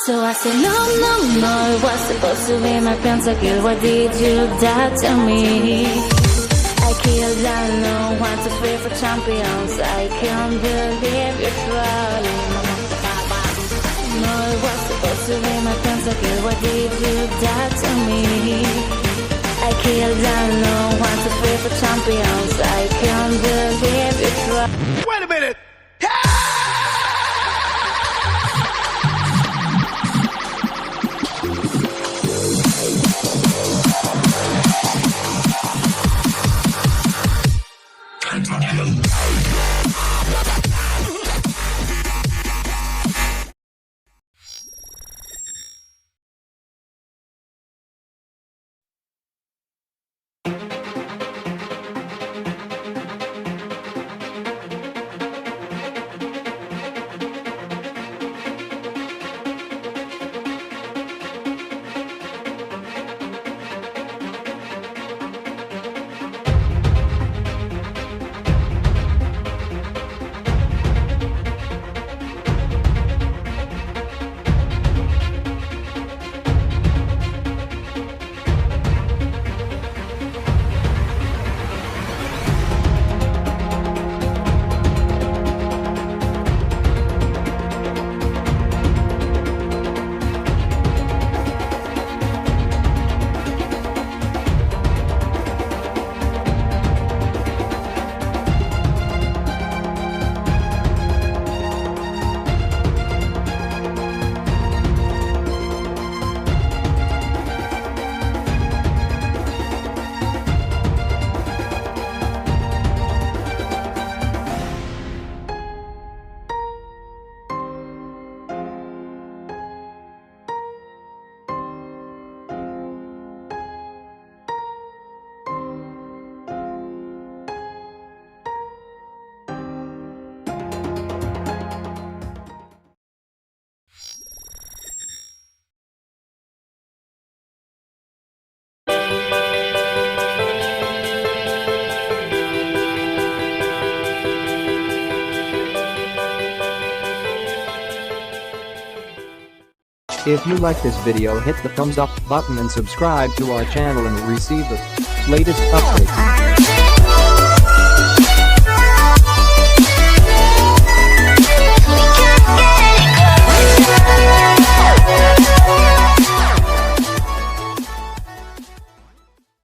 So I said, no, no, no, it was supposed to be my pentakill. Why did you die to me? I killed down no one to free for champions. I can't believe you're trolling. No, it was supposed to be my pentakill. Why did you die to me? I killed down no one to free for champions. I can't believe you're trolling. Wait a minute! If you like this video, hit the thumbs up button and subscribe to our channel and receive the latest updates.